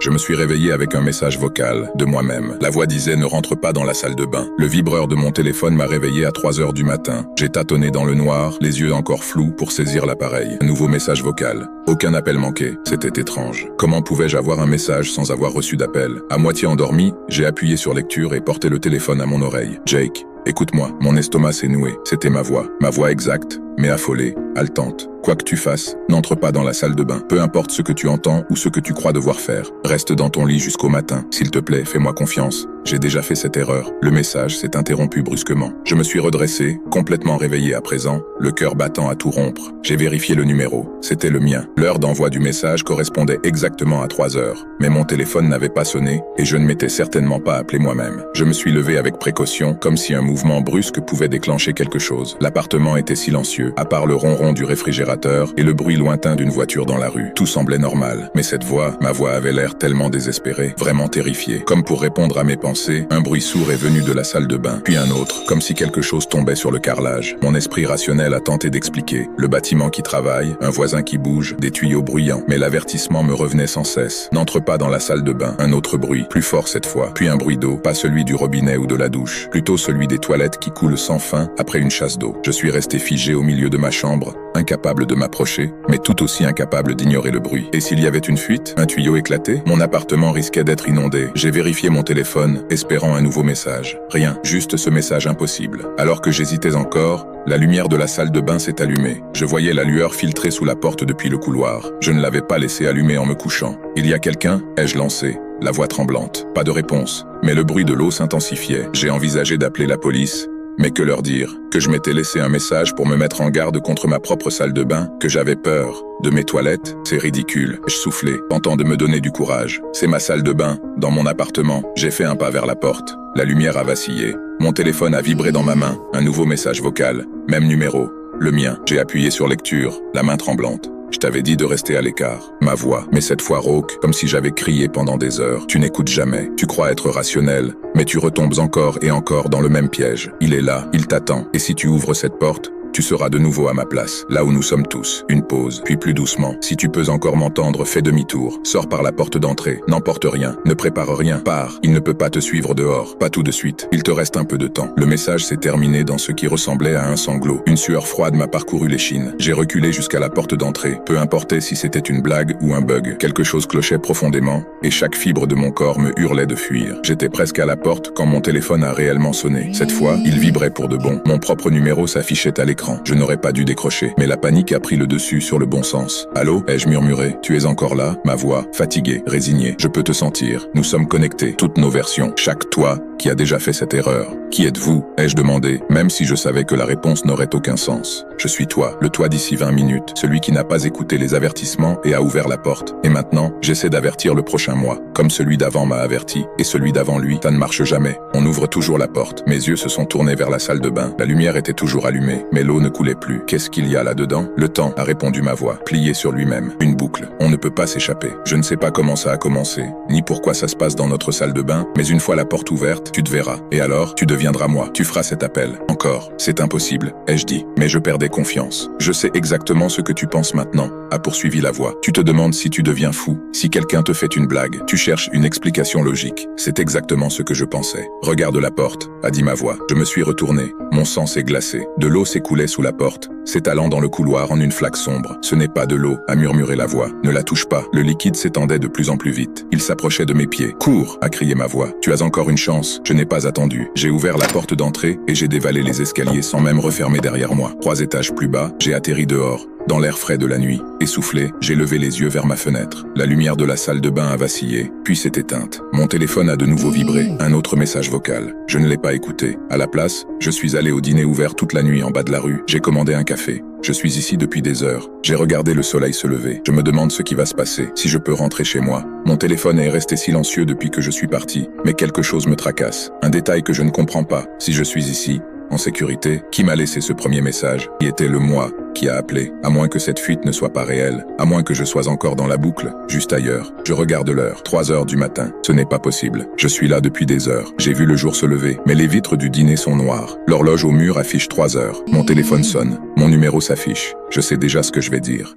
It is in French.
Je me suis réveillé avec un message vocal de moi-même. La voix disait « Ne rentre pas dans la salle de bain ». Le vibreur de mon téléphone m'a réveillé à 3 heures du matin. J'ai tâtonné dans le noir, les yeux encore flous pour saisir l'appareil. Un nouveau message vocal. Aucun appel manqué. C'était étrange. Comment pouvais-je avoir un message sans avoir reçu d'appel? À moitié endormi, j'ai appuyé sur lecture et porté le téléphone à mon oreille. « Jake, écoute-moi. » Mon estomac s'est noué. C'était ma voix exacte, mais affolée, haletante. Quoi que tu fasses, n'entre pas dans la salle de bain. Peu importe ce que tu entends ou ce que tu crois devoir faire. Reste dans ton lit jusqu'au matin. S'il te plaît, fais-moi confiance. J'ai déjà fait cette erreur. Le message s'est interrompu brusquement. Je me suis redressé, complètement réveillé à présent, le cœur battant à tout rompre. J'ai vérifié le numéro. C'était le mien. L'heure d'envoi du message correspondait exactement à 3 heures. Mais mon téléphone n'avait pas sonné et je ne m'étais certainement pas appelé moi-même. Je me suis levé avec précaution, comme si un mouvement brusque pouvait déclencher quelque chose. L'appartement était silencieux, à part le ronron du réfrigérateur et le bruit lointain d'une voiture dans la rue. Tout semblait normal. Mais cette voix, ma voix avait l'air tellement désespérée, vraiment terrifiée. Comme pour répondre à mes pensées, un bruit sourd est venu de la salle de bain, puis un autre, comme si quelque chose tombait sur le carrelage. Mon esprit rationnel a tenté d'expliquer. Le bâtiment qui travaille, un voisin qui bouge, des tuyaux bruyants. Mais l'avertissement me revenait sans cesse. N'entre pas dans la salle de bain. Un autre bruit, plus fort cette fois. Puis un bruit d'eau, pas celui du robinet ou de la douche, plutôt celui des toilettes qui coulent sans fin après une chasse d'eau. Je suis resté figé au milieu de ma chambre, incapable de m'approcher, mais tout aussi incapable d'ignorer le bruit. Et s'il y avait une fuite, un tuyau éclaté, mon appartement risquait d'être inondé. J'ai vérifié mon téléphone, espérant un nouveau message. Rien, juste ce message impossible. Alors que j'hésitais encore, la lumière de la salle de bain s'est allumée. Je voyais la lueur filtrer sous la porte depuis le couloir. Je ne l'avais pas laissée allumer en me couchant. « Il y a quelqu'un » ai-je lancé, la voix tremblante. Pas de réponse, mais le bruit de l'eau s'intensifiait. J'ai envisagé d'appeler la police. Mais que leur dire? Que je m'étais laissé un message pour me mettre en garde contre ma propre salle de bain? Que j'avais peur de mes toilettes? C'est ridicule. Je soufflais, tentant de me donner du courage. C'est ma salle de bain, dans mon appartement. J'ai fait un pas vers la porte. La lumière a vacillé. Mon téléphone a vibré dans ma main. Un nouveau message vocal. Même numéro. Le mien. J'ai appuyé sur lecture, la main tremblante. Je t'avais dit de rester à l'écart. Ma voix, mais cette fois rauque, comme si j'avais crié pendant des heures. Tu n'écoutes jamais. Tu crois être rationnel, mais tu retombes encore et encore dans le même piège. Il est là, il t'attend. Et si tu ouvres cette porte, tu seras de nouveau à ma place, là où nous sommes tous. Une pause, puis plus doucement. Si tu peux encore m'entendre, fais demi-tour. Sors par la porte d'entrée. N'emporte rien. Ne prépare rien. Pars. Il ne peut pas te suivre dehors. Pas tout de suite. Il te reste un peu de temps. Le message s'est terminé dans ce qui ressemblait à un sanglot. Une sueur froide m'a parcouru l'échine. J'ai reculé jusqu'à la porte d'entrée. Peu importait si c'était une blague ou un bug. Quelque chose clochait profondément, et chaque fibre de mon corps me hurlait de fuir. J'étais presque à la porte quand mon téléphone a réellement sonné. Cette fois, il vibrait pour de bon. Mon propre numéro s'affichait à l'écran. Je n'aurais pas dû décrocher, mais la panique a pris le dessus sur le bon sens. « Allô » ai-je murmuré. « Tu es encore là ?» Ma voix, fatiguée, résignée. « Je peux te sentir. Nous sommes connectés. Toutes nos versions. Chaque toi qui a déjà fait cette erreur. Qui êtes-vous » ai-je demandé, même si je savais que la réponse n'aurait aucun sens. « Je suis toi, le toi d'ici 20 minutes, celui qui n'a pas écouté les avertissements et a ouvert la porte. Et maintenant, j'essaie d'avertir le prochain moi, comme celui d'avant m'a averti, et celui d'avant lui. Ça ne marche jamais. On ouvre toujours la porte. Mes yeux se sont tournés vers la salle de bain. La lumière était toujours allumée, mais l'eau ne coulait plus. Qu'est-ce qu'il y a là-dedans? Le temps, a répondu ma voix, pliée sur lui-même. Une boucle. On ne peut pas s'échapper. Je ne sais pas comment ça a commencé, ni pourquoi ça se passe dans notre salle de bain, mais une fois la porte ouverte, tu te verras. Et alors, tu deviendras moi. Tu feras cet appel. Encore. C'est impossible, ai-je dit. Mais je perdais confiance. Je sais exactement ce que tu penses maintenant, a poursuivi la voix. Tu te demandes si tu deviens fou, si quelqu'un te fait une blague. Tu cherches une explication logique. C'est exactement ce que je pensais. Regarde la porte, a dit ma voix. Je me suis retourné. Mon sang s'est glacé. De l'eau s'écoulait sous la porte, s'étalant dans le couloir en une flaque sombre. Ce n'est pas de l'eau, a murmuré la voix. Ne la touche pas. Le liquide s'étendait de plus en plus vite. Il s'approchait de mes pieds. Cours, a crié ma voix. Tu as encore une chance. Je n'ai pas attendu. J'ai ouvert la porte d'entrée et j'ai dévalé les escaliers sans même refermer derrière moi. 3 étages plus bas, j'ai atterri dehors. Dans l'air frais de la nuit, essoufflé, j'ai levé les yeux vers ma fenêtre. La lumière de la salle de bain a vacillé, puis s'est éteinte. Mon téléphone a de nouveau vibré, un autre message vocal. Je ne l'ai pas écouté. À la place, je suis allé au dîner ouvert toute la nuit en bas de la rue. J'ai commandé un café. Je suis ici depuis des heures. J'ai regardé le soleil se lever. Je me demande ce qui va se passer, si je peux rentrer chez moi. Mon téléphone est resté silencieux depuis que je suis parti, mais quelque chose me tracasse. Un détail que je ne comprends pas. Si je suis ici, en sécurité, qui m'a laissé ce premier message? Qui était le moi qui a appelé? À moins que cette fuite ne soit pas réelle, à moins que je sois encore dans la boucle, juste ailleurs. Je regarde l'heure, 3 heures du matin. Ce n'est pas possible. Je suis là depuis des heures. J'ai vu le jour se lever, mais les vitres du dîner sont noires. L'horloge au mur affiche 3 heures. Mon téléphone sonne. Mon numéro s'affiche. Je sais déjà ce que je vais dire.